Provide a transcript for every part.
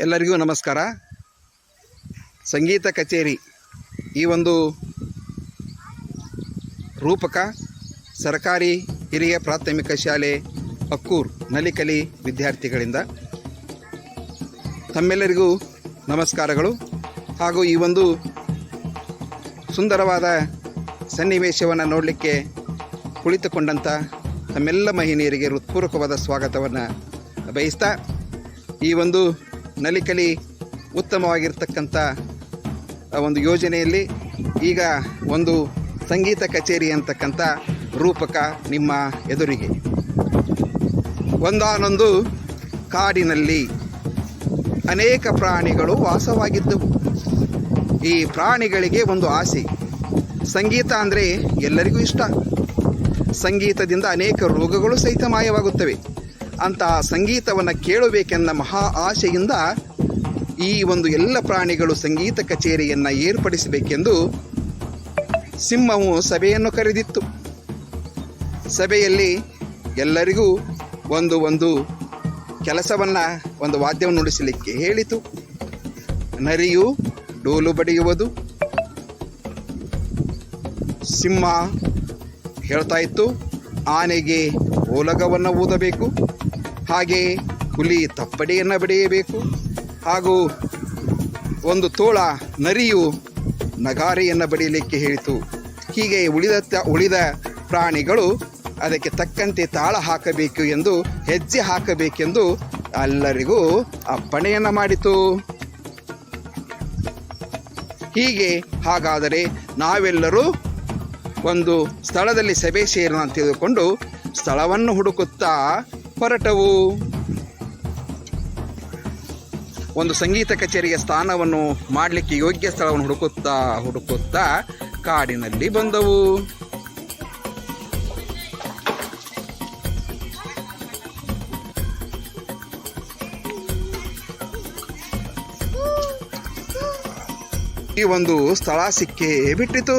ಎಲ್ಲರಿಗೂ ನಮಸ್ಕಾರ. ಸಂಗೀತ ಕಚೇರಿ ಈ ಒಂದು ರೂಪಕ ಸರ್ಕಾರಿ ಹಿರಿಯ ಪ್ರಾಥಮಿಕ ಶಾಲೆ ಅಕ್ಕೂರು ನಲಿಕಲಿ ವಿದ್ಯಾರ್ಥಿಗಳಿಂದ ತಮ್ಮೆಲ್ಲರಿಗೂ ನಮಸ್ಕಾರಗಳು. ಹಾಗೂ ಈ ಒಂದು ಸುಂದರವಾದ ಸನ್ನಿವೇಶವನ್ನು ನೋಡಲಿಕ್ಕೆ ಕುಳಿತುಕೊಂಡಂಥ ತಮ್ಮೆಲ್ಲ ಮಹಿಳೆಯರಿಗೆ ಹೃತ್ಪೂರ್ವಕವಾದ ಸ್ವಾಗತವನ್ನು ಬಯಸ್ತಾ, ಈ ಒಂದು ನಲಿಕಲಿ ಉತ್ತಮವಾಗಿರ್ತಕ್ಕಂಥ ಒಂದು ಯೋಜನೆಯಲ್ಲಿ ಈಗ ಒಂದು ಸಂಗೀತ ಕಚೇರಿ ಅಂತಕ್ಕಂಥ ರೂಪಕ ನಿಮ್ಮ ಎದುರಿಗೆ. ಒಂದಾನೊಂದು ಕಾಡಿನಲ್ಲಿ ಅನೇಕ ಪ್ರಾಣಿಗಳು ವಾಸವಾಗಿದ್ದವು. ಈ ಪ್ರಾಣಿಗಳಿಗೆ ಒಂದು ಆಸೆ, ಸಂಗೀತ ಅಂದರೆ ಎಲ್ಲರಿಗೂ ಇಷ್ಟ. ಸಂಗೀತದಿಂದ ಅನೇಕ ರೋಗಗಳು ಸಹಿತ ಮಾಯವಾಗುತ್ತವೆ. ಅಂತಹ ಸಂಗೀತವನ್ನು ಕೇಳಬೇಕೆಂದ ಮಹಾ ಆಸೆಯಿಂದ ಈ ಒಂದು ಎಲ್ಲ ಪ್ರಾಣಿಗಳು ಸಂಗೀತ ಕಚೇರಿಯನ್ನು ಏರ್ಪಡಿಸಬೇಕೆಂದು ಸಿಂಹವು ಸಭೆಯನ್ನು ಕರೆದಿತ್ತು. ಸಭೆಯಲ್ಲಿ ಎಲ್ಲರಿಗೂ ಒಂದು ಕೆಲಸವನ್ನು, ಒಂದು ವಾದ್ಯವನ್ನು ನುಡಿಸಲಿಕ್ಕೆ ಹೇಳಿತು. ನರಿಯು ಡೋಲು ಬಡಿಯುವುದು, ಸಿಂಹ ಹೇಳ್ತಾ ಇತ್ತು ಆನೆಗೆ ಓಲಗವನ್ನು ಊದಬೇಕು, ಹಾಗೆ ಹುಲಿ ತಪ್ಪಡೆಯನ್ನು ಬಡಿಯಬೇಕು, ಹಾಗೂ ಒಂದು ತೋಳ ನರಿಯು ನಗಾರೆಯನ್ನು ಬಡಿಯಲಿಕ್ಕೆ ಹೇಳಿತು. ಹೀಗೆ ಉಳಿದ ಪ್ರಾಣಿಗಳು ಅದಕ್ಕೆ ತಕ್ಕಂತೆ ತಾಳ ಹಾಕಬೇಕು ಎಂದು, ಹೆಜ್ಜೆ ಹಾಕಬೇಕೆಂದು ಎಲ್ಲರಿಗೂ ಅಪ್ಪಣೆಯನ್ನು ಮಾಡಿತು. ಹೀಗೆ ಹಾಗಾದರೆ ನಾವೆಲ್ಲರೂ ಒಂದು ಸ್ಥಳದಲ್ಲಿ ಸಭೆ ಸೇರೋಣ ಅಂತ ತಿಳಿದುಕೊಂಡು ಸ್ಥಳವನ್ನು ಹುಡುಕುತ್ತಾ ಹೊರಟವು. ಒಂದು ಸಂಗೀತ ಕಚೇರಿಯ ಸ್ಥಾನವನ್ನು ಮಾಡಲಿಕ್ಕೆ ಯೋಗ್ಯ ಸ್ಥಳವನ್ನು ಹುಡುಕುತ್ತಾ ಕಾಡಿನಲ್ಲಿ ಬಂದವು. ಈ ಒಂದು ಸ್ಥಳ ಸಿಕ್ಕೇ ಬಿಟ್ಟಿತು.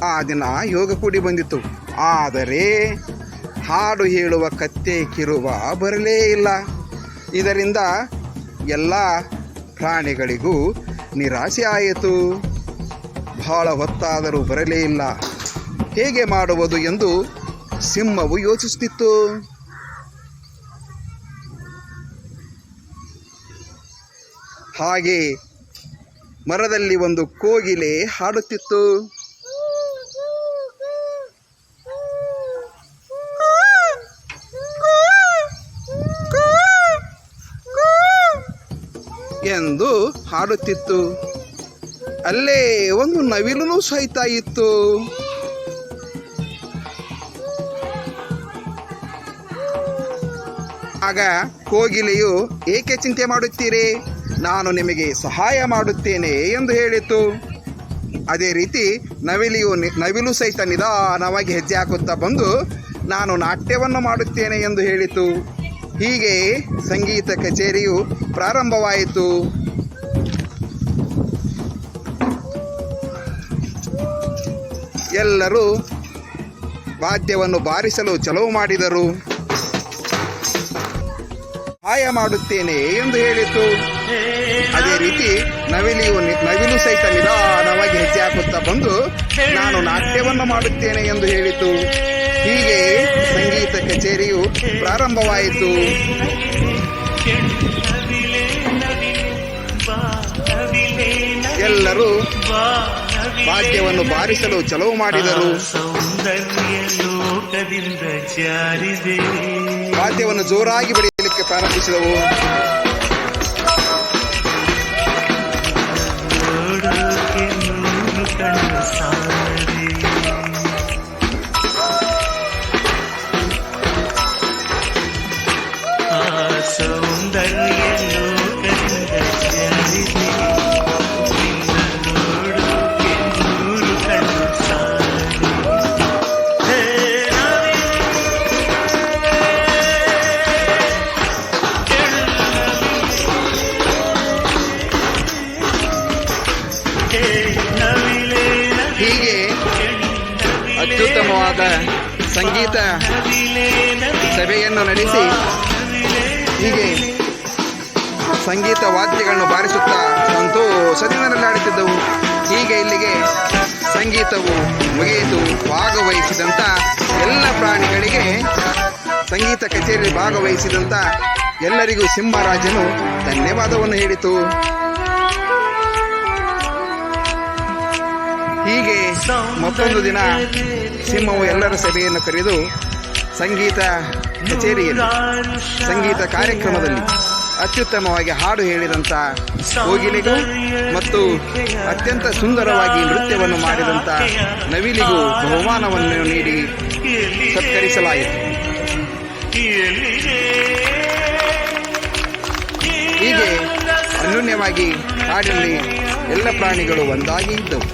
ಆ ದಿನ ಯೋಗ ಕೂಡಿ ಬಂದಿತ್ತು. ಆದರೆ ಹಾಡು ಹೇಳುವ ಕತ್ತೆ ಕಿರುವ ಬರಲೇ ಇಲ್ಲ. ಇದರಿಂದ ಎಲ್ಲ ಪ್ರಾಣಿಗಳಿಗೂ ನಿರಾಸೆ ಆಯಿತು. ಬಹಳ ಹೊತ್ತಾದರೂ ಬರಲೇ ಇಲ್ಲ. ಹೇಗೆ ಮಾಡುವುದು ಎಂದು ಸಿಂಹವು ಯೋಚಿಸುತ್ತಿತ್ತು. ಹಾಗೆ ಮರದಲ್ಲಿ ಒಂದು ಕೋಗಿಲೆ ಹಾಡುತ್ತಿತ್ತು. ಎಂದು ಹಾಡುತ್ತಿತ್ತು. ಅಲ್ಲೇ ಒಂದು ನವಿಲೂ ಸಹಿತ ಇತ್ತು. ಆಗ ಕೋಗಿಲೆಯು, ಏಕೆ ಚಿಂತೆ ಮಾಡುತ್ತೀರಿ, ನಾನು ನಿಮಗೆ ಸಹಾಯ ಮಾಡುತ್ತೇನೆ ಎಂದು ಹೇಳಿತು. ಅದೇ ರೀತಿ ನವಿಲು ಸಹಿತ ನಿಧಾನವಾಗಿ ಹೆಜ್ಜೆ ಹಾಕುತ್ತಾ ಬಂದು, ನಾನು ನಾಟ್ಯವನ್ನು ಮಾಡುತ್ತೇನೆ ಎಂದು ಹೇಳಿತು. ಹೀಗೆ ಸಂಗೀತ ಕಚೇರಿಯು ಪ್ರಾರಂಭವಾಯಿತು. ಎಲ್ಲರೂ ವಾದ್ಯವನ್ನು ಬಾರಿಸಲು ಚಾಲೂ ಮಾಡಿದರು. ಸಹಾಯ ಮಾಡುತ್ತೇನೆ ಎಂದು ಹೇಳಿತು. ಅದೇ ರೀತಿ ನವಿಲು ಸಹಿತ ನಿಧಾನವಾಗಿ ಹೆಜ್ಜೆ ಹಾಕುತ್ತಾ ಬಂದು, ನಾನು ನಾಟ್ಯವನ್ನು ಮಾಡುತ್ತೇನೆ ಎಂದು ಹೇಳಿತು. ಹೀಗೆ ಸಂಗೀತ ಕಚೇರಿಯು ಪ್ರಾರಂಭವಾಯಿತು. ಎಲ್ಲರೂ ವಾದ್ಯವನ್ನು ಬಾರಿಸಲು ಚಾಲೂ ಮಾಡಿದರು. ವಾದ್ಯವನ್ನು ಜೋರಾಗಿ ಬಡಿಯಲಿಕ್ಕೆ ಪ್ರಾರಂಭಿಸಿದವು. ಹೀಗೆ ಅತ್ಯುತ್ತಮವಾದ ಸಂಗೀತ ಸಭೆಯನ್ನು ನಡೆಸಿ ಹೀಗೆ ಸಂಗೀತ ವಾದ್ಯಗಳನ್ನು ಬಾರಿಸುತ್ತಾ ಸಂತೋಷದಿಂದ ನರಳಾಡುತ್ತಿದ್ದವು. ಹೀಗೆ ಇಲ್ಲಿಗೆ ಸಂಗೀತವು ಮುಗಿಯಿತು. ಭಾಗವಹಿಸಿದಂಥ ಎಲ್ಲ ಪ್ರಾಣಿಗಳಿಗೆ, ಸಂಗೀತ ಕಚೇರಿಯಲ್ಲಿ ಭಾಗವಹಿಸಿದಂಥ ಎಲ್ಲರಿಗೂ ಸಿಂಹರಾಜನು ಧನ್ಯವಾದವನ್ನು ಹೇಳಿತು. ಹೀಗೆ ಮತ್ತೊಂದು ದಿನ ಸಿಂಹವು ಎಲ್ಲರ ಸಭೆಯನ್ನು ಕರೆದು ಸಂಗೀತ ಕಚೇರಿಯಲ್ಲಿ, ಸಂಗೀತ ಕಾರ್ಯಕ್ರಮದಲ್ಲಿ ಅತ್ಯುತ್ತಮವಾಗಿ ಹಾಡು ಹೇಳಿದಂಥ ಕೋಗಿಲೆಗೂ ಮತ್ತು ಅತ್ಯಂತ ಸುಂದರವಾಗಿ ನೃತ್ಯವನ್ನು ಮಾಡಿದಂಥ ನವಿಲಿಗೂ ಬಹುಮಾನವನ್ನು ನೀಡಿ ಸತ್ಕರಿಸಲಾಯಿತು. ಹೀಗೆ ಅನ್ಯೋನ್ಯವಾಗಿ ಕಾಡಿನಲ್ಲಿ ಎಲ್ಲ ಪ್ರಾಣಿಗಳು ಒಂದಾಗಿ ಇದ್ದವು.